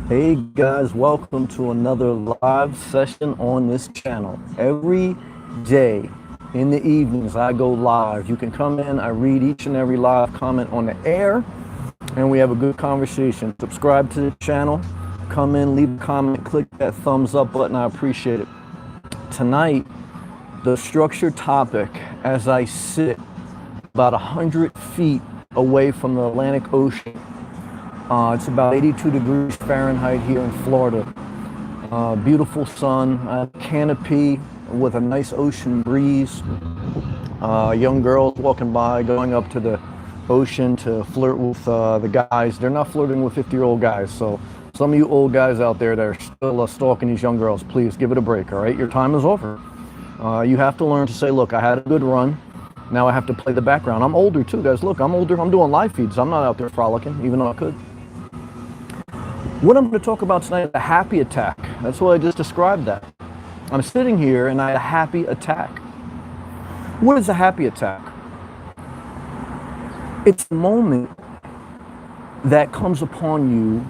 Hey guys, welcome to another live session on this channel. Every day in the evenings I go live. You can come in, I read each and every live comment on the air, and we have a good conversation. Subscribe to the channel, come in, leave a comment, click that thumbs up button, I appreciate it. Tonight, the structured topic, as I sit about 100 feet away from the Atlantic Ocean. It's about 82 degrees Fahrenheit here in Florida. Beautiful sun, canopy with a nice ocean breeze. Young girls walking by, going up to the ocean to flirt with the guys. They're not flirting with 50-year-old guys, so some of you old guys out there that are still stalking these young girls, please give it a break, all right? Your time is over. You have to learn to say, look, I had a good run. Now I have to play the background. I'm older too, guys. Look, I'm older. I'm doing live feeds. I'm not out there frolicking, even though I could. What I'm going to talk about tonight is a happy attack. That's what I just described that. I'm sitting here and I had a happy attack. What is a happy attack? It's a moment that comes upon you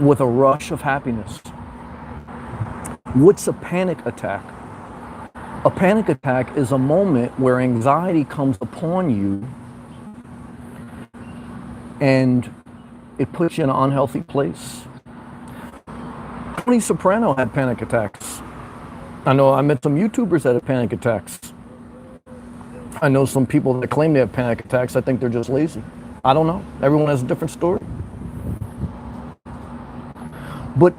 with a rush of happiness. What's a panic attack? A panic attack is a moment where anxiety comes upon you and it puts you in an unhealthy place. Tony Soprano had panic attacks. I know I met some YouTubers that had panic attacks. I know some people that claim they have panic attacks. I think they're just lazy. I don't know. Everyone has a different story. But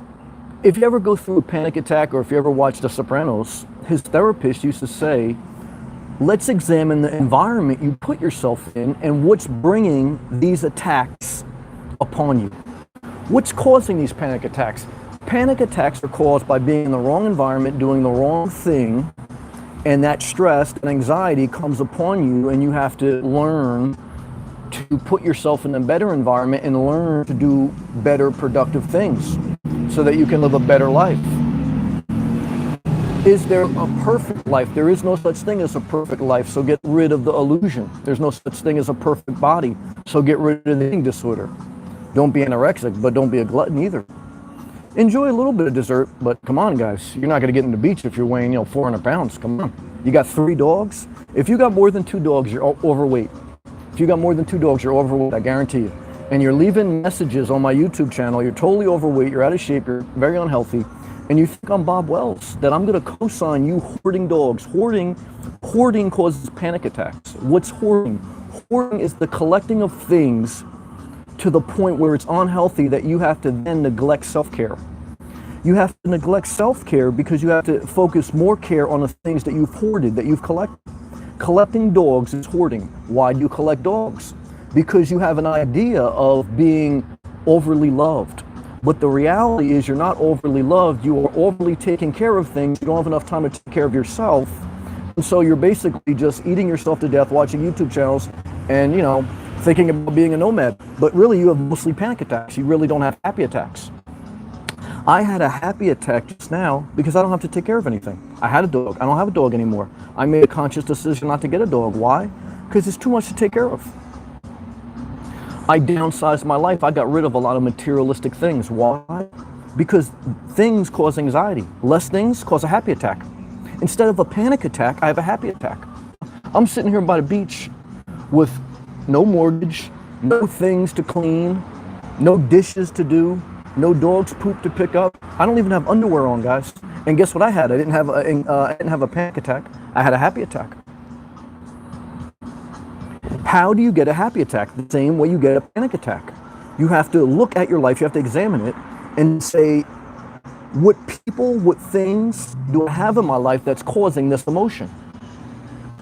if you ever go through a panic attack, or if you ever watch The Sopranos, his therapist used to say, let's examine the environment you put yourself in and what's bringing these attacks upon you. What's causing these panic attacks? Panic attacks are caused by being in the wrong environment, doing the wrong thing, and that stress and anxiety comes upon you, and you have to learn to put yourself in a better environment and learn to do better productive things so that you can live a better life. Is there a perfect life? There is no such thing as a perfect life, so get rid of the illusion. There's no such thing as a perfect body, so get rid of the eating disorder. Don't be anorexic, but don't be a glutton either. Enjoy a little bit of dessert, but come on, guys. You're not going to get in the beach if you're weighing, 400 pounds. Come on. You got 3 dogs? If you got more than 2 dogs, you're overweight. If you got more than 2 dogs, you're overweight, I guarantee you. And you're leaving messages on my YouTube channel. You're totally overweight. You're out of shape. You're very unhealthy. And you think I'm Bob Wells, that I'm going to co-sign you hoarding dogs. Hoarding causes panic attacks. What's hoarding? Hoarding is the collecting of things to the point where it's unhealthy that you have to then neglect self-care. You have to neglect self-care because you have to focus more care on the things that you've hoarded, that you've collected. Collecting dogs is hoarding. Why do you collect dogs? Because you have an idea of being overly loved. But the reality is you're not overly loved, you are overly taking care of things, you don't have enough time to take care of yourself. And so you're basically just eating yourself to death, watching YouTube channels, and thinking about being a nomad. But really you have mostly panic attacks. You really don't have happy attacks. I had a happy attack just now because I don't have to take care of anything. I had a dog. I don't have a dog anymore. I made a conscious decision not to get a dog. Why? Because it's too much to take care of. I downsized my life. I got rid of a lot of materialistic things. Why? Because things cause anxiety. Less things cause a happy attack. Instead of a panic attack, I have a happy attack. I'm sitting here by the beach with no mortgage, no things to clean, no dishes to do, no dog's poop to pick up. I don't even have underwear on, guys. And guess what I had? I didn't have a panic attack. I had a happy attack. How do you get a happy attack? The same way you get a panic attack. You have to look at your life, you have to examine it and say, what people, what things do I have in my life that's causing this emotion?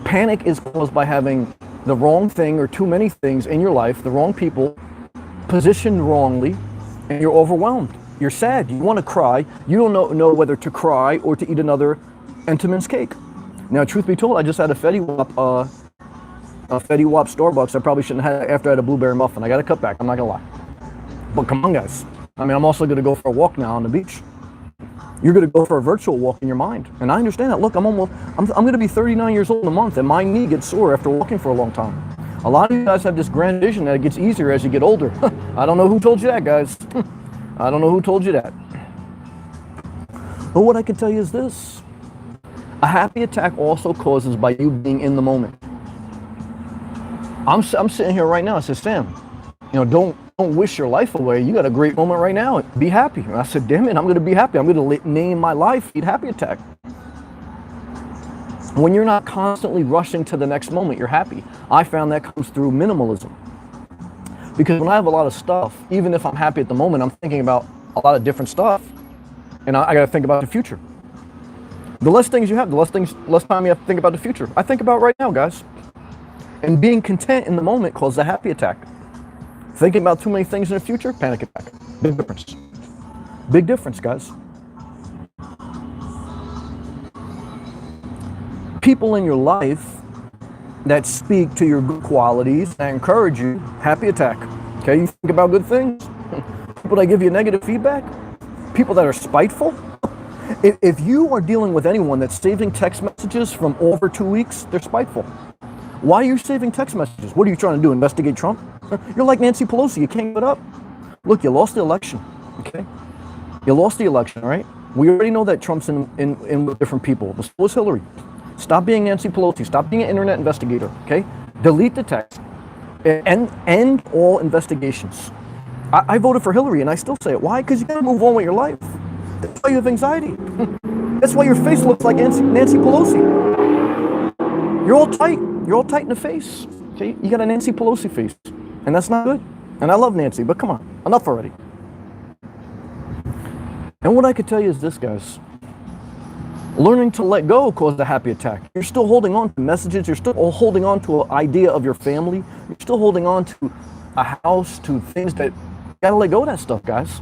Panic is caused by having the wrong thing or too many things in your life, the wrong people, positioned wrongly, and you're overwhelmed. You're sad, you want to cry, you don't know whether to cry or to eat another Entenmann's cake. Now, truth be told, I just had a Fetty Wap Starbucks. I probably shouldn't have had it after I had a blueberry muffin. I got to cut back, I'm not gonna lie. But come on, guys. I mean, I'm also gonna go for a walk now on the beach. You're gonna go for a virtual walk in your mind. And I understand that. Look, I'm gonna be 39 years old in a month, and my knee gets sore after walking for a long time. A lot of you guys have this grand vision that it gets easier as you get older. I don't know who told you that, guys. I don't know who told you that. But what I can tell you is this. A happy attack also causes by you being in the moment. I'm sitting here right now. I said, Sam, don't wish your life away. You got a great moment right now. Be happy. And I said, damn it, I'm going to be happy. I'm going to name my life Eat Happy Attack. When you're not constantly rushing to the next moment, you're happy. I found that comes through minimalism. Because when I have a lot of stuff, even if I'm happy at the moment, I'm thinking about a lot of different stuff. And I got to think about the future. The less things you have, the less time you have to think about the future. I think about right now, guys. And being content in the moment causes a happy attack. Thinking about too many things in the future, panic attack. Big difference. Big difference, guys. People in your life that speak to your good qualities and encourage you, happy attack. Okay, you think about good things. People that give you negative feedback, people that are spiteful. If you are dealing with anyone that's saving text messages from over 2 weeks, they're spiteful. Why are you saving text messages? What are you trying to do, investigate Trump? You're like Nancy Pelosi, you can't give it up. Look, you lost the election, okay? You lost the election, right? We already know that Trump's in with different people. So was Hillary. Stop being Nancy Pelosi. Stop being an internet investigator, okay? Delete the text. End all investigations. I voted for Hillary, and I still say it. Why? Because you gotta move on with your life. That's why you have anxiety. That's why your face looks like Nancy Pelosi. You're all tight. You're all tight in the face. Okay? You got a Nancy Pelosi face, and that's not good. And I love Nancy, but come on, enough already. And what I could tell you is this, guys. Learning to let go caused a happy attack. You're still holding on to messages. You're still holding on to an idea of your family. You're still holding on to a house, to things that you gotta let go of that stuff, guys.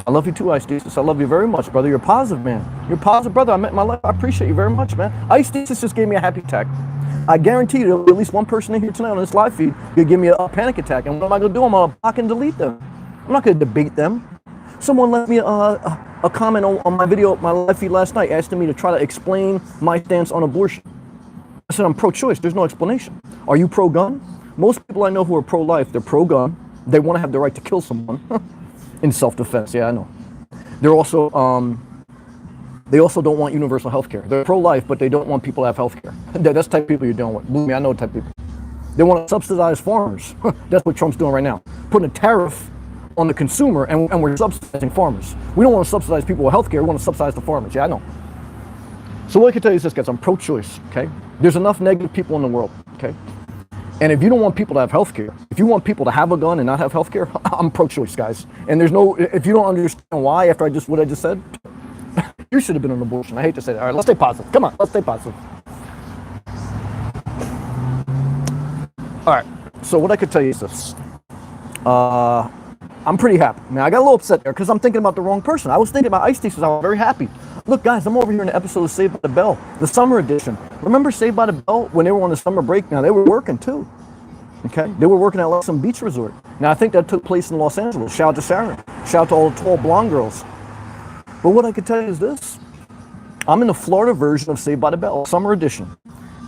I love you too, Ice Thesis. I love you very much, brother. You're a positive man. You're a positive brother. I met in my life. I appreciate you very much, man. Ice Thesis just gave me a happy attack. I guarantee you there'll be at least one person in here tonight on this live feed who'll give me a panic attack. And what am I gonna do? I'm gonna block and delete them. I'm not gonna debate them. Someone left me a comment on my video, my live feed last night, asking me to try to explain my stance on abortion. I said, I'm pro-choice. There's no explanation. Are you pro-gun? Most people I know who are pro-life, they're pro-gun. They want to have the right to kill someone in self-defense. Yeah, I know. They're also, they also don't want universal health care. They're pro-life, but they don't want people to have health care. That's the type of people you're dealing with. Believe me, I know the type of people. They want to subsidize farmers. That's what Trump's doing right now. Putting a tariff on the consumer, and we're subsidizing farmers. We don't want to subsidize people with healthcare. We want to subsidize the farmers. Yeah, I know. So what I can tell you is this, guys. I'm pro-choice. Okay. There's enough negative people in the world. Okay. And if you don't want people to have healthcare, if you want people to have a gun and not have healthcare, I'm pro-choice, guys. And there's no. If you don't understand why after what I just said, you should have been an abortion. I hate to say that. All right, let's stay positive. Come on, let's stay positive. All right. So what I could tell you is this. I'm pretty happy. Now, I got a little upset there because I'm thinking about the wrong person. I was thinking about Ice Thesis. I was very happy. Look, guys, I'm over here in the episode of Saved by the Bell, the summer edition. Remember Saved by the Bell when they were on the summer break? Now, they were working too. Okay? They were working at some beach resort. Now, I think that took place in Los Angeles. Shout out to Sharon. Shout out to all the tall blonde girls. But what I could tell you is this. I'm in the Florida version of Saved by the Bell, summer edition.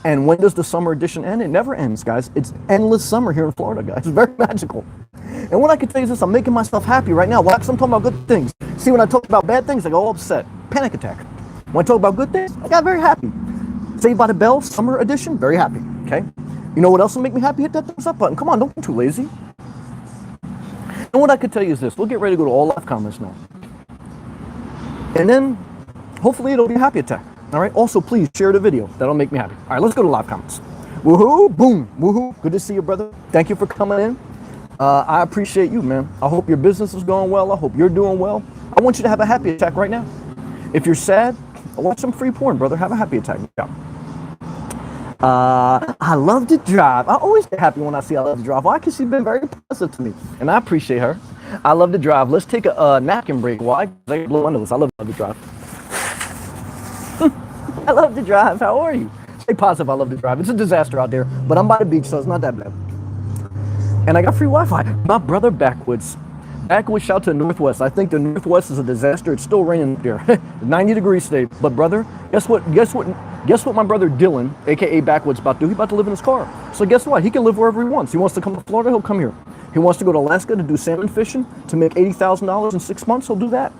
And when does the summer edition end? It never ends, guys. It's endless summer here in Florida, guys. It's very magical. And what I can tell you is this, I'm making myself happy right now. Why? Because I'm talking about good things. See, when I talk about bad things, I get all upset. Panic attack. When I talk about good things, I got very happy. Saved by the Bell, summer edition, very happy, okay? You know what else will make me happy? Hit that thumbs up button. Come on, don't be too lazy. And what I could tell you is this. We'll get ready to go to all live comments now. And then, hopefully it'll be a happy attack. All right. Also, please share the video. That'll make me happy. All right, let's go to live comments. Woohoo! Boom! Woohoo! Good to see you, brother. Thank you for coming in. I appreciate you, man. I hope your business is going well. I hope you're doing well. I want you to have a happy attack right now. If you're sad, watch some free porn, brother. Have a happy attack. Yeah. I love to drive. I always get happy when I see I love to drive. Why? Because she's been very positive to me, and I appreciate her. I love to drive. Let's take a napkin break. Why? Because I blow under this. I love to drive. I love to drive. How are you? Stay positive. I love to drive. It's a disaster out there, but I'm by the beach, so it's not that bad. And I got free Wi-Fi. My brother Backwoods. Backwoods, shout to the Northwest. I think the Northwest is a disaster. It's still raining there. 90 degrees today. But brother, guess what my brother Dylan, aka Backwoods, about to do? He's about to live in his car. So guess what? He can live wherever he wants. He wants to come to Florida, he'll come here. He wants to go to Alaska to do salmon fishing to make $80,000 in 6 months. He'll do that.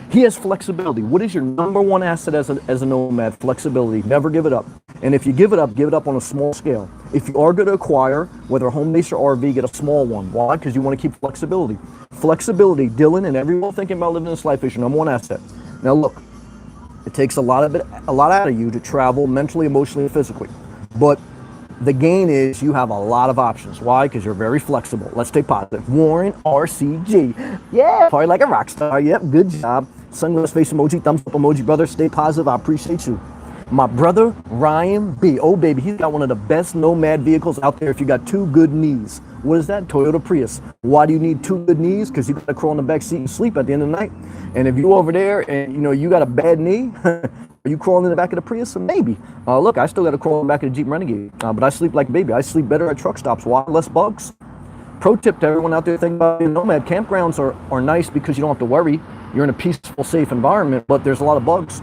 He has flexibility. What is your number one asset as a nomad? Flexibility. Never give it up. And if you give it up on a small scale. If you are going to acquire, whether a home base or RV, get a small one. Why? Because you want to keep flexibility. Flexibility, Dylan, and everyone thinking about living this life is your number one asset. Now look, it takes a lot out of you to travel mentally, emotionally, and physically. But the gain is you have a lot of options. Why? Because you're very flexible. Let's stay positive. Warren RCG. Yeah, party like a rock star. Yep, good job. Sunglass face emoji, thumbs up emoji, brother. Stay positive. I appreciate you. My brother, Ryan B. Oh, baby, he's got one of the best nomad vehicles out there if you got two good knees. What is that? Toyota Prius. Why do you need two good knees? Because you got to crawl in the back seat and sleep at the end of the night. And if you over there and you got a bad knee, are you crawling in the back of the Prius? Maybe. Look, I still got to crawl in the back of the Jeep Renegade. But I sleep like a baby. I sleep better at truck stops. Why? Less bugs. Pro tip to everyone out there thinking about being nomad. Campgrounds are nice because you don't have to worry. You're in a peaceful, safe environment, but there's a lot of bugs.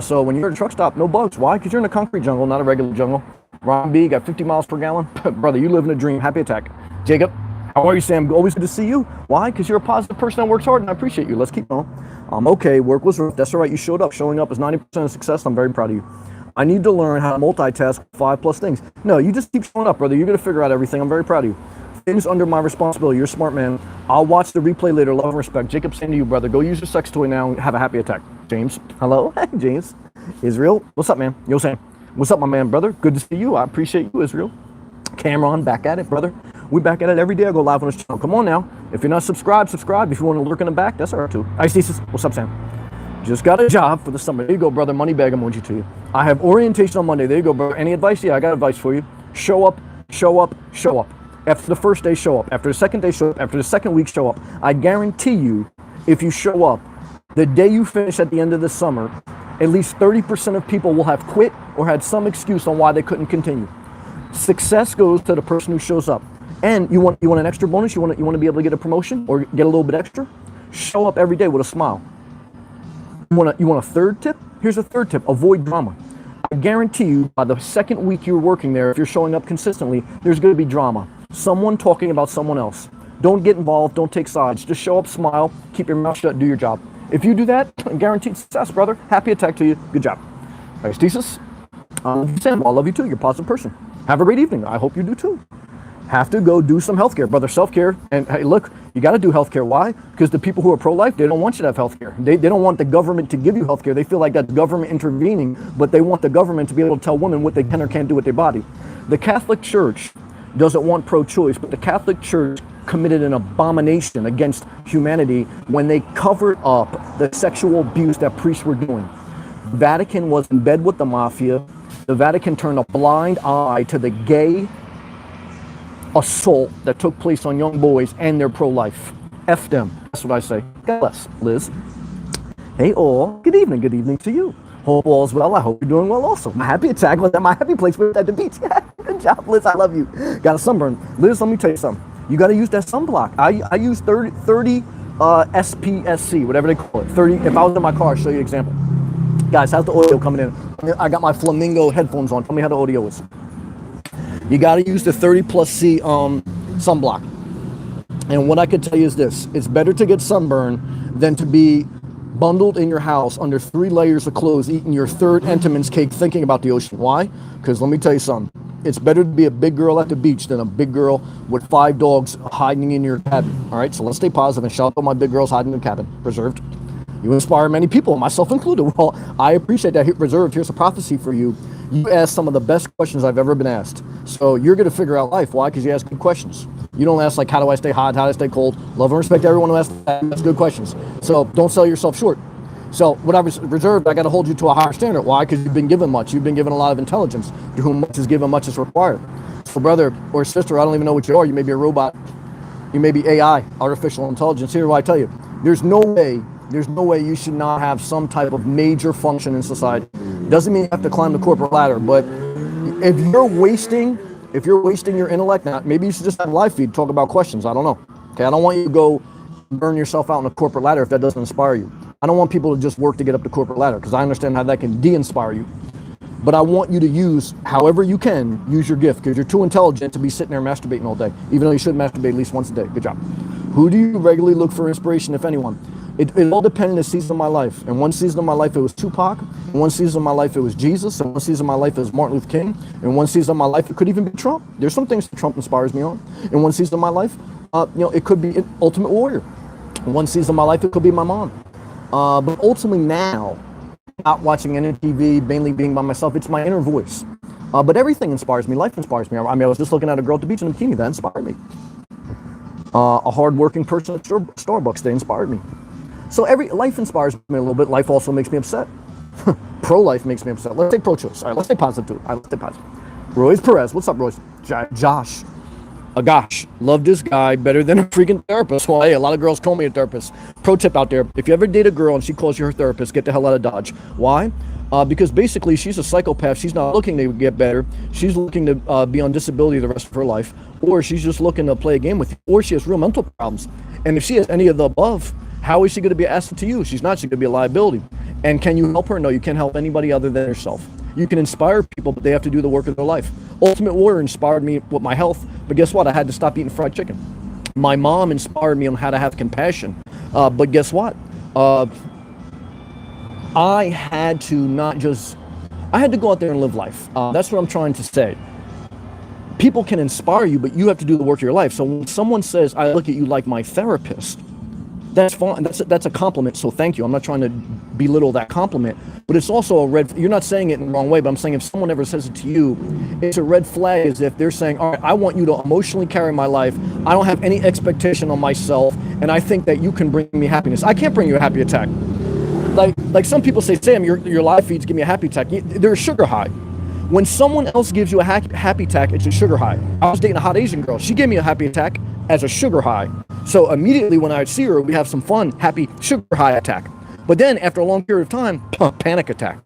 So when you're at a truck stop, no bugs. Why? Because you're in a concrete jungle, not a regular jungle. Ron B, got 50 miles per gallon. Brother, you live in a dream. Happy attack. Jacob, how are you, Sam? Always good to see you. Why? Because you're a positive person that works hard, and I appreciate you. Let's keep going. Okay, work was rough. That's all right. You showed up. Showing up is 90% of success. I'm very proud of you. I need to learn how to multitask 5+ things. No, you just keep showing up, brother. You're going to figure out everything. I'm very proud of you. Things under my responsibility. You're a smart man. I'll watch the replay later. Love and respect. Jacob, saying to you, brother, go use your sex toy now and have a happy attack. James, hello. James. Israel, what's up, man? Yo, Sam. What's up, my man, brother? Good to see you. I appreciate you, Israel. Cameron, back at it, brother. We back at it every day. I go live on this channel. Come on now. If you're not subscribed, subscribe. If you want to lurk in the back, that's all right too. Isis, what's up, Sam? Just got a job for the summer. There you go, brother. Money bag emoji to you. I have orientation on Monday. There you go, brother. Any advice? Yeah, I got advice for you. Show up, show up, show up. After the first day, show up. After the second day, show up. After the second week, show up. I guarantee you, if you show up, the day you finish at the end of the summer, at least 30% of people will have quit or had some excuse on why they couldn't continue. Success goes to the person who shows up. And you want an extra bonus? You want to be able to get a promotion or get a little bit extra? Show up every day with a smile. You want a third tip? Here's a third tip. Avoid drama. I guarantee you, by the second week you're working there, if you're showing up consistently, there's going to be drama. Someone talking about someone else. Don't get involved. Don't take sides. Just show up, smile, keep your mouth shut, do your job. If you do that, guaranteed success, brother. Happy attack to you. Good job. Thanks, Thesis. Sam, I love you too. You're a positive person. Have a great evening. I hope you do too. Have to go do some healthcare, brother. Self-care. And hey, look, you got to do healthcare. Why? Because the people who are pro-life, they don't want you to have healthcare. They don't want the government to give you healthcare. They feel like that's government intervening, but they want the government to be able to tell women what they can or can't do with their body. The Catholic Church doesn't want pro-choice, but the Catholic Church committed an abomination against humanity when they covered up the sexual abuse that priests were doing. The Vatican was in bed with the mafia. The Vatican turned a blind eye to the gay assault that took place on young boys, and they're pro-life. F them. That's what I say. God bless. Liz. Hey all. Good evening to you. Hope all's well. I hope you're doing well also. My happy attack was at my happy place at the beach. Good job, Liz. I love you. Got a sunburn. Liz, let me tell you something. You got to use that sunblock. I use 30 SPSC, whatever they call it. 30. If I was in my car, I'll show you an example. Guys, how's the audio coming in? I got my Flamingo headphones on. Tell me how the audio is. You got to use the 30+C sunblock. And what I could tell you is this. It's better to get sunburn than to be bundled in your house under 3 layers of clothes, eating your third Entenmann's cake, thinking about the ocean. Why? Because let me tell you something. It's better to be a big girl at the beach than a big girl with 5 dogs hiding in your cabin. All right, so let's stay positive and shout out my big girls hiding in the cabin. Reserved. You inspire many people, myself included. Well, I appreciate that. Reserved, here's a prophecy for you. You ask some of the best questions I've ever been asked. So you're going to figure out life. Why? Because you ask good questions. You don't ask like, how do I stay hot? How do I stay cold? Love and respect everyone who asks that. That's good questions. So don't sell yourself short. So what I was reserved, I got to hold you to a higher standard. Why? Because you've been given much. You've been given a lot of intelligence. To whom much is given, much is required. So brother or sister, I don't even know what you are. You may be a robot. You may be AI, artificial intelligence. Here's what I tell you. There's no way you should not have some type of major function in society. Doesn't mean you have to climb the corporate ladder, but if you're wasting your intellect, now maybe you should just have a live feed, talk about questions. I don't know. Okay, I don't want you to go burn yourself out on a corporate ladder if that doesn't inspire you. I don't want people to just work to get up the corporate ladder because I understand how that can de-inspire you. But I want you to use, however you can, use your gift, because you're too intelligent to be sitting there masturbating all day, even though you should masturbate at least once a day. Good job. Who do you regularly look for inspiration, if anyone? It all depended on the season of my life. And one season of my life, it was Tupac. And one season of my life, it was Jesus. And one season of my life, it was Martin Luther King. And one season of my life, it could even be Trump. There's some things that Trump inspires me on. In one season of my life, it could be Ultimate Warrior. In one season of my life, it could be my mom. But ultimately now, not watching any TV, mainly being by myself, it's my inner voice. But everything inspires me. Life inspires me. I mean, I was just looking at a girl at the beach in a bikini. That inspired me. A hard-working person at Starbucks, they inspired me. So life inspires me a little bit. Life also makes me upset. Pro-life makes me upset. Let's say pro-choice. All right, let's stay positive too. All right, let's stay positive. Royce Perez. What's up, Royce? Josh. Gosh, love this guy better than a freaking therapist. Well, hey, a lot of girls call me a therapist. Pro tip out there, if you ever date a girl and she calls you her therapist, get the hell out of Dodge. Why? Because basically she's a psychopath. She's not looking to get better. She's looking to be on disability the rest of her life. Or she's just looking to play a game with you. Or she has real mental problems. And if she has any of the above, how is she going to be an asset to you? She's not. She's going to be a liability. And can you help her? No, you can't help anybody other than yourself. You can inspire people, but they have to do the work of their life. Ultimate Warrior inspired me with my health, but guess what? I had to stop eating fried chicken. My mom inspired me on how to have compassion, but guess what? I had to go out there and live life. That's what I'm trying to say. People can inspire you, but you have to do the work of your life. So when someone says, I look at you like my therapist, that's fine. That's a compliment. So thank you. I'm not trying to belittle that compliment, but it's also a red. You're not saying it in the wrong way, but I'm saying if someone ever says it to you, it's a red flag. As if they're saying, all right, I want you to emotionally carry my life. I don't have any expectation on myself, and I think that you can bring me happiness. I can't bring you a happy attack. Like some people say, Sam, your live feeds give me a happy attack. They're a sugar high. When someone else gives you a happy attack, it's a sugar high. I was dating a hot Asian girl. She gave me a happy attack as a sugar high. So immediately when I would see her, we have some fun, happy sugar high attack. But then after a long period of time, panic attack.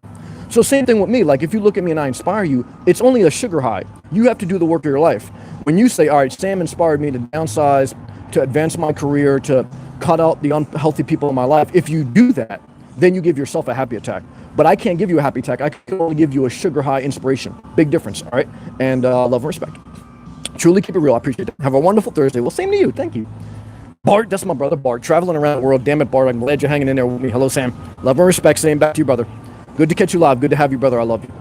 So same thing with me. Like if you look at me and I inspire you, it's only a sugar high. You have to do the work of your life. When you say, all right, Sam inspired me to downsize, to advance my career, to cut out the unhealthy people in my life. If you do that, then you give yourself a happy attack. But I can't give you a happy attack. I can only give you a sugar high inspiration. Big difference, all right? And love and respect. Truly keep it real. I appreciate it. Have a wonderful Thursday. Well, same to you. Thank you. Bart, that's my brother, Bart. Traveling around the world. Damn it, Bart. I'm glad you're hanging in there with me. Hello, Sam. Love and respect. Same back to you, brother. Good to catch you live. Good to have you, brother. I love you.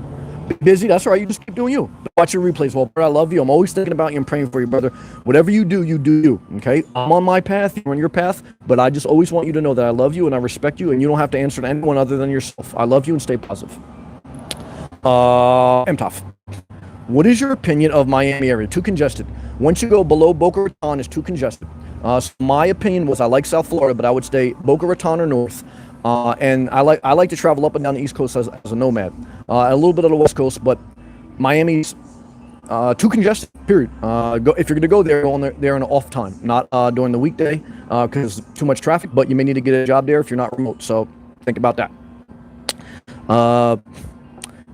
Busy? That's all right. You just keep doing you. Watch your replays. Well, brother, I love you. I'm always thinking about you and praying for you, brother. Whatever you do, you. Okay? I'm on my path. You're on your path. But I just always want you to know that I love you and I respect you, and you don't have to answer to anyone other than yourself. I love you and stay positive. Mtoff. What is your opinion of Miami area? Too congested. Once you go below Boca Raton, it's too congested. So my opinion was I like South Florida, but I would stay Boca Raton or north. And I like to travel up and down the East Coast as a nomad. A little bit of the West Coast, but Miami's too congested, period. If you're going to go there, go on there in an off time, not during the weekday because too much traffic, but you may need to get a job there if you're not remote. So think about that.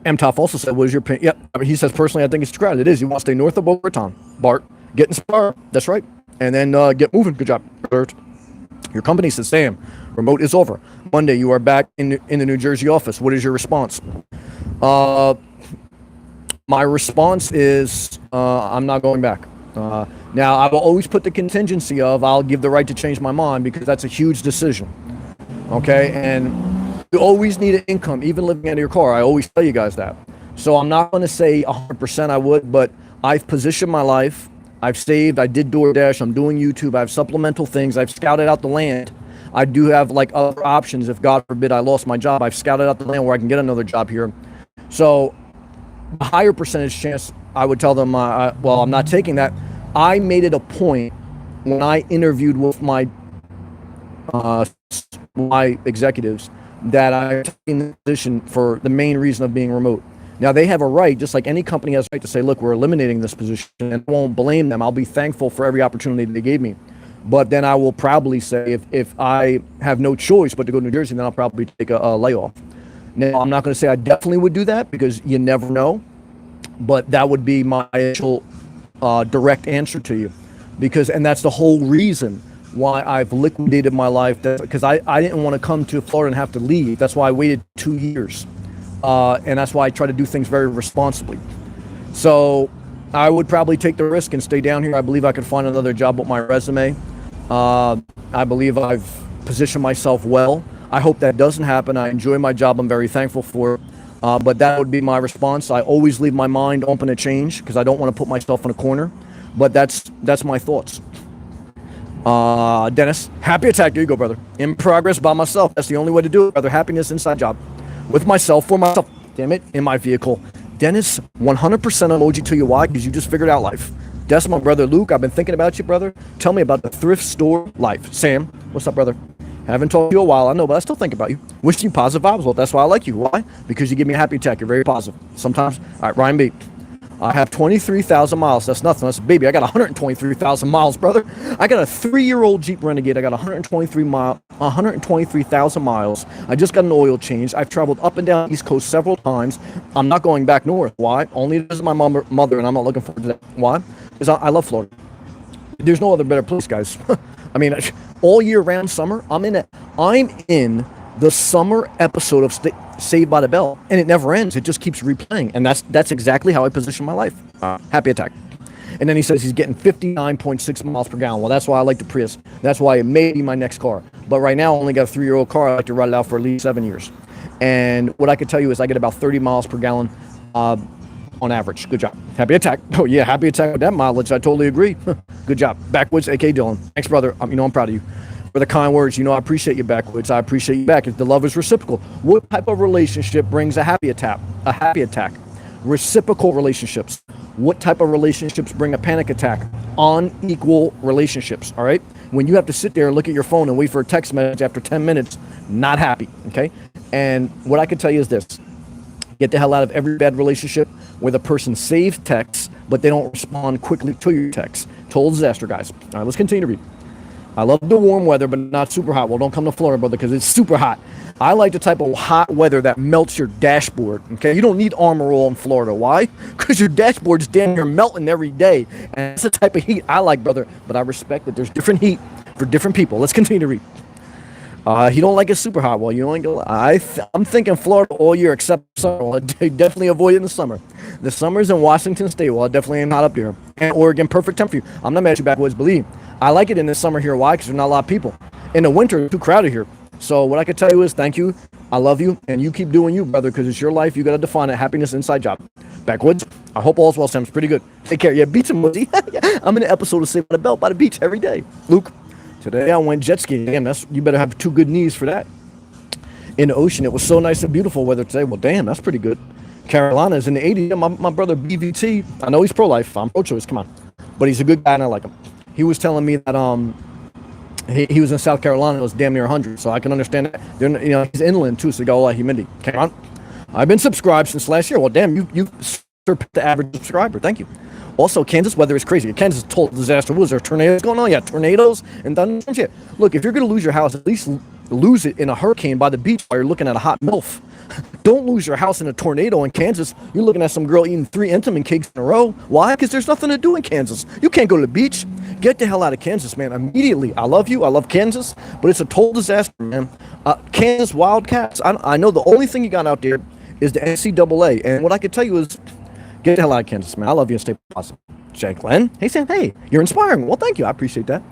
Mtoff also said, what is your opinion? Yep. I mean, he says, personally, I think it's too crowded. It is. You want to stay north of Boca Raton. Bart, get inspired. That's right. And then get moving. Good job, Bert. Your company says, Sam, remote is over. Monday, you are back in the New Jersey office. What is your response? My response is I'm not going back. Now, I will always put the contingency of I'll give the right to change my mind because that's a huge decision. Okay? And you always need an income, even living out of your car. I always tell you guys that. So I'm not going to say 100% I would, but I've positioned my life. I've saved. I did DoorDash. I'm doing YouTube. I have supplemental things. I've scouted out the land. I do have like other options. If God forbid I lost my job, I've scouted out the land where I can get another job here. So a higher percentage chance I would tell them, well, I'm not taking that. I made it a point when I interviewed with my executives that I'm taking the position for the main reason of being remote. Now, they have a right, just like any company has a right to say, look, we're eliminating this position, and I won't blame them. I'll be thankful for every opportunity they gave me. But then I will probably say if I have no choice but to go to New Jersey, then I'll probably take a layoff. Now, I'm not going to say I definitely would do that because you never know. But that would be my initial direct answer to you. And that's the whole reason why I've liquidated my life. Because I didn't want to come to Florida and have to leave. That's why I waited 2 years. and that's why I try to do things very responsibly. So I would probably take the risk and stay down here. I believe I could find another job with my resume. I believe I've positioned myself well. I hope that doesn't happen. I enjoy my job. I'm very thankful for it. But that would be my response. I always leave my mind open to change because I don't want to put myself in a corner. But that's my thoughts. Dennis, happy attack. There you go, brother. In progress by myself. That's the only way to do it, brother. Happiness inside job. With myself, for myself. Damn it, in my vehicle. Dennis, 100% emoji to you. Why? Because you just figured out life. That's my brother Luke. I've been thinking about you, brother. Tell me about the thrift store life. Sam, what's up, brother? Haven't talked to you a while, I know, but I still think about you. Wishing you positive vibes. Well, that's why I like you. Why? Because you give me a happy attack. You're very positive. Sometimes. All right, Ryan B. I have 23,000 miles. That's nothing. That's baby. I got 123,000 miles, brother. I got a 3-year-old Jeep Renegade. I got 123,000 miles. I just got an oil change. I've traveled up and down the East Coast several times. I'm not going back north. Why? Only to visit my mother, and I'm not looking forward to that. Why? Because I love Florida. There's no other better place, guys. I mean, all year round summer, I'm in the summer episode of Saved by the Bell, and it never ends. It just keeps replaying, and that's exactly how I position my life. Happy attack. And then he says he's getting 59.6 miles per gallon. Well, that's why I like the Prius. That's why it may be my next car. But right now, I only got a 3-year-old car. I like to ride it out for at least 7 years. And what I could tell you is I get about 30 miles per gallon on average. Good job. Happy attack. Oh, yeah, happy attack with that mileage. I totally agree. Good job. Backwoods, a.k.a. Dylan. Thanks, brother. I'm proud of you. For the kind words, I appreciate you, Backwoods. I appreciate you back. If the love is reciprocal, what type of relationship brings a happy attack? A happy attack. Reciprocal relationships. What type of relationships bring a panic attack? Unequal relationships, all right? When you have to sit there and look at your phone and wait for a text message after 10 minutes, not happy, okay? And what I can tell you is this. Get the hell out of every bad relationship where the person saves texts, but they don't respond quickly to your text. Total disaster, guys. All right, let's continue to read. I love the warm weather, but not super hot. Well, don't come to Florida, brother, because it's super hot. I like the type of hot weather that melts your dashboard, okay? You don't need Armor All in Florida. Why? Because your dashboard's damn near melting every day. And that's the type of heat I like, brother. But I respect that there's different heat for different people. Let's continue to read. He don't like it super hot. Well, you ain't gonna. I'm thinking Florida all year except summer. Well, I definitely avoid it in the summer. The summers in Washington State. Well, it definitely ain't hot up here. And Oregon, perfect temp for you. I'm not mad at you, Backwoods. Believe. I like it in the summer here. Why? Because there's not a lot of people. In the winter, it's too crowded here. So what I can tell you is thank you. I love you. And you keep doing you, brother, because it's your life. You got to define it. Happiness inside job. Backwoods. I hope all's well, Sam. It's pretty good. Take care. Yeah, beach emoji. I'm in an episode of Saved by the Bell by the beach every day. Luke. Today I went jet skiing. Damn, you better have 2 good knees for that. In the ocean, it was so nice and beautiful weather today. Well, damn, that's pretty good. Carolina is in the 80s. My brother BVT, I know he's pro-life. I'm pro-choice. Come on. But he's a good guy and I like him. He was telling me that he was in South Carolina. It was damn near 100, so I can understand that. He's inland too, so you got a lot of humidity. Come on. I've been subscribed since last year. Well, damn, you surpassed the average subscriber. Thank you. Also, Kansas weather is crazy. Kansas is total disaster. Was there tornadoes going on? Yeah, tornadoes and thunderstorms. Yeah. Look, if you're going to lose your house, at least lose it in a hurricane by the beach while you're looking at a hot MILF. Don't lose your house in a tornado in Kansas. You're looking at some girl eating 3 Entenmann cakes in a row. Why? Because there's nothing to do in Kansas. You can't go to the beach. Get the hell out of Kansas, man. Immediately. I love you. I love Kansas. But it's a total disaster, man. Kansas Wildcats. I know the only thing you got out there is the NCAA. And what I can tell you is get the hell out of Kansas, man. I love you and stay positive. Jake Glenn. Hey, Sam. Hey, you're inspiring. Well, thank you. I appreciate that.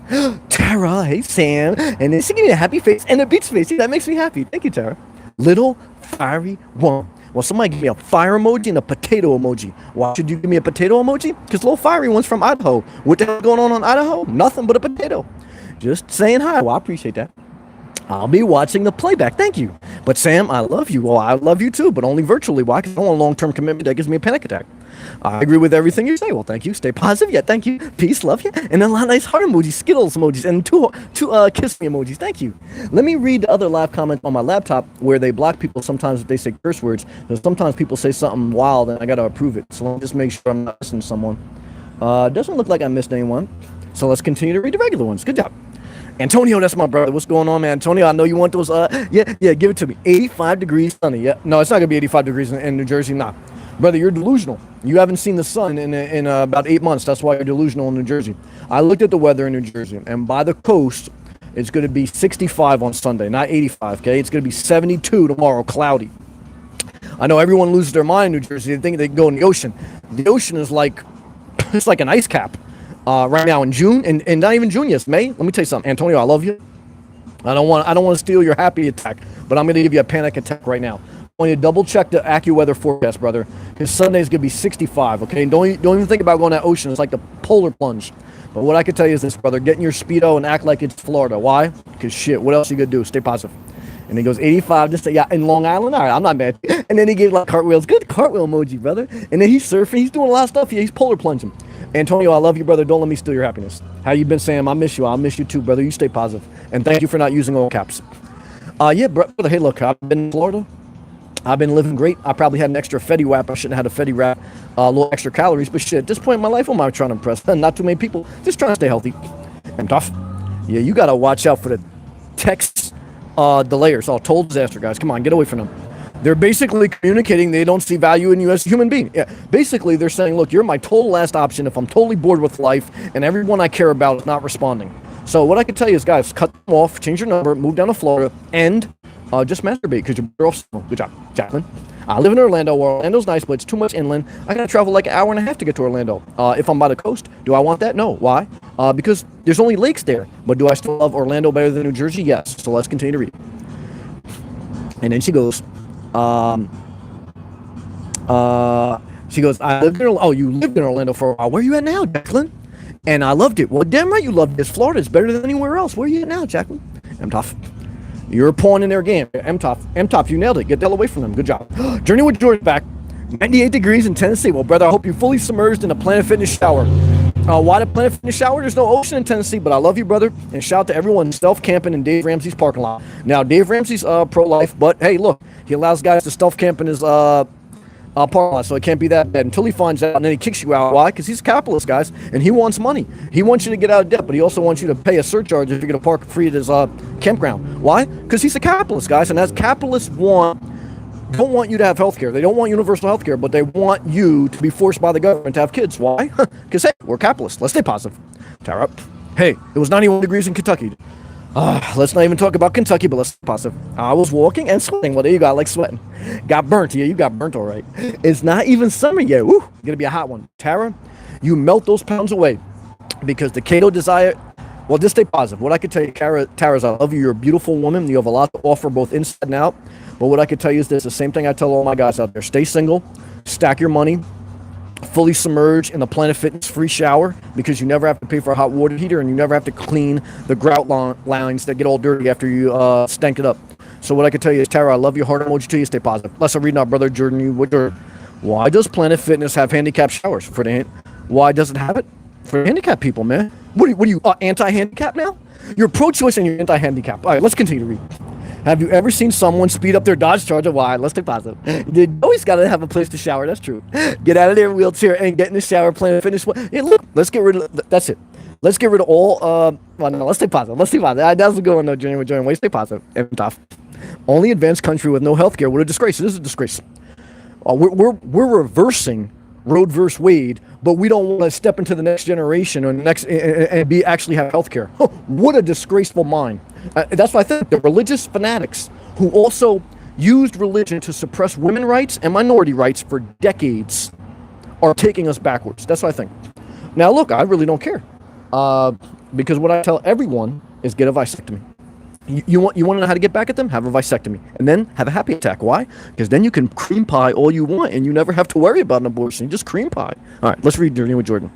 Tara. Hey, Sam. And then she gave me a happy face and a beach face. See, that makes me happy. Thank you, Tara. Little fiery one. Well, somebody give me a fire emoji and a potato emoji. Why should you give me a potato emoji? Because little fiery one's from Idaho. What the hell is going on Idaho? Nothing but a potato. Just saying hi. Well, I appreciate that. I'll be watching the playback. Thank you. But Sam, I love you. Well, I love you too, but only virtually. Why? Because I don't want a long-term commitment that gives me a panic attack. I agree with everything you say. Well, thank you. Stay positive. Yeah, thank you. Peace, love you. And a lot of nice heart emojis, Skittles emojis, and two kiss me emojis. Thank you. Let me read the other live comments on my laptop where they block people sometimes if they say curse words. Because sometimes people say something wild and I got to approve it. So let me just make sure I'm not missing someone. Doesn't look like I missed anyone. So let's continue to read the regular ones. Good job. Antonio, that's my brother. What's going on, man? Antonio, I know you want those. Yeah, give it to me. 85 degrees sunny. Yeah, no, it's not gonna be 85 degrees in New Jersey. Nah, brother, you're delusional. You haven't seen the sun in about 8 months. That's why you're delusional in New Jersey. I looked at the weather in New Jersey, and by the coast, it's gonna be 65 on Sunday, not 85. Okay, it's gonna be 72 tomorrow, cloudy. I know everyone loses their mind in New Jersey. They think they can go in the ocean. The ocean is like, it's like an ice cap right now in June, and not even June, yes, May. Let me tell you something, Antonio, I love you. I don't want to steal your happy attack, but I'm going to give you a panic attack right now. I want you to double check the AccuWeather forecast, brother, because Sunday's going to be 65, okay? And don't even think about going to that ocean. It's like the polar plunge. But what I can tell you is this, brother, get in your Speedo and act like it's Florida. Why? Because shit, what else you going to do? Stay positive. And he goes 85, just say, yeah, in Long Island? All right, I'm not mad. And then he gave like cartwheels. Good cartwheel emoji, brother. And then he's surfing. He's doing a lot of stuff. He's polar plunging. Antonio, I love you, brother. Don't let me steal your happiness. How you been, Sam? I miss you. I'll miss you too, brother. You stay positive. And thank you for not using all caps. Yeah, brother. Hey, look, I've been in Florida. I've been living great. I probably had an extra Fetty Wap. I shouldn't have had a Fetty Wrap. A little extra calories. But shit, at this point in my life, I'm not trying to impress. Not too many people. Just trying to stay healthy. I'm tough. Yeah, you got to watch out for the text delayers. Oh, total disaster, guys. Come on, get away from them. They're basically communicating they don't see value in you as a human being. Yeah, basically, they're saying, look, you're my total last option if I'm totally bored with life and everyone I care about is not responding. So what I can tell you is, guys, cut them off, change your number, move down to Florida, and just masturbate because you're better off. Good job, Jacqueline. I live in Orlando. Orlando's nice, but it's too much inland. I got to travel like an hour and a half to get to Orlando. If I'm by the coast, do I want that? No. Why? Because there's only lakes there. But do I still love Orlando better than New Jersey? Yes. So let's continue to read. And then she goes, she goes, I lived in, oh, you lived in Orlando for a while. Where are you at now, Jacqueline? And I loved it. Well, damn right you loved this. Florida is better than anywhere else. Where are you at now, Jacqueline? I'm tough. You're a pawn in their game. I'm tough. You nailed it. Get the hell away from them. Good job. Journey with George back. 98 degrees in Tennessee. Well, brother, I hope you're fully submerged in a Planet Fitness shower. Why the Planet Fitness shower? There's no ocean in Tennessee, but I love you, brother. And shout out to everyone stealth camping in Dave Ramsey's parking lot. Now, Dave Ramsey's pro-life, but hey, look, he allows guys to stealth camp in his parking lot, so it can't be that bad until he finds out, and then he kicks you out. Why? Because he's a capitalist, guys, and he wants money. He wants you to get out of debt, but he also wants you to pay a surcharge if you're going to park free at his campground. Why? Because he's a capitalist, guys, and as capitalists don't want you to have health care. They don't want universal health care, but they want you to be forced by the government to have kids. Why? Because, hey, we're capitalists. Let's stay positive. Tara, hey, it was 91 degrees in Kentucky. Let's not even talk about Kentucky, but let's stay positive. I was walking and sweating. Well, there you go. I like sweating. Got burnt. Yeah, you got burnt all right. It's not even summer yet. Woo, gonna be a hot one. Tara, you melt those pounds away because the keto desire. Well, just stay positive. What I can tell you, Tara, is I love you. You're a beautiful woman. You have a lot to offer both inside and out. But what I can tell you is this, the same thing I tell all my guys out there. Stay single, stack your money, fully submerged in the Planet Fitness free shower because you never have to pay for a hot water heater and you never have to clean the grout lines that get all dirty after you stank it up. So what I can tell you is, Tara, I love you. Heart emoji to you. Stay positive. Let's read our brother Jordan. Why does Planet Fitness have handicap showers? Why does it have it? For handicapped people, man. What are you anti-handicap now? You're pro-choice and you're anti-handicap. All right, let's continue to read. Have you ever seen someone speed up their Dodge Charger? Why? Let's stay positive. You always got to have a place to shower. That's true. Get out of their wheelchair and get in the shower, Planet Fitness. Yeah, look, let's get rid of, that's it. Let's get rid of all, well, no, let's stay positive. Let's stay positive. That's a good one, though, Journey with Joy. Wait, stay positive. And tough. Only advanced country with no health care. What a disgrace. This is a disgrace. We're reversing Roe versus Wade, but we don't want to step into the next generation or actually have health care. What a disgraceful mind. That's why I think the religious fanatics who also used religion to suppress women's rights and minority rights for decades are taking us backwards. That's what I think. Now, look, I really don't care because what I tell everyone is get a vasectomy. You want to know how to get back at them? Have a vasectomy. And then have a happy attack. Why? Because then you can cream pie all you want and you never have to worry about an abortion. You just cream pie. All right, let's read Journey with Jordan.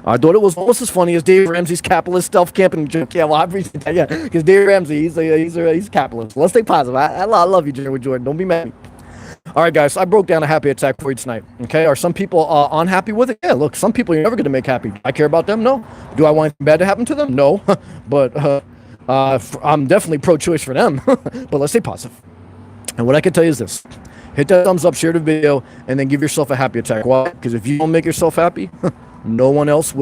I thought it was almost as funny as Dave Ramsey's capitalist stealth camping joke. Yeah, well, I appreciate that. Yeah, because Dave Ramsey, he's a capitalist. Let's stay positive. I love you, Journey with Jordan. Don't be mad. All right, guys, I broke down a happy attack for you tonight. Okay, are some people unhappy with it? Yeah, look, some people you're never going to make happy. I care about them? No. Do I want anything bad to happen to them? No. But I'm definitely pro-choice for them, but let's stay positive. And what I can tell you is this. Hit that thumbs up, share the video, and then give yourself a happy attack. Why? Because if you don't make yourself happy, no one else will.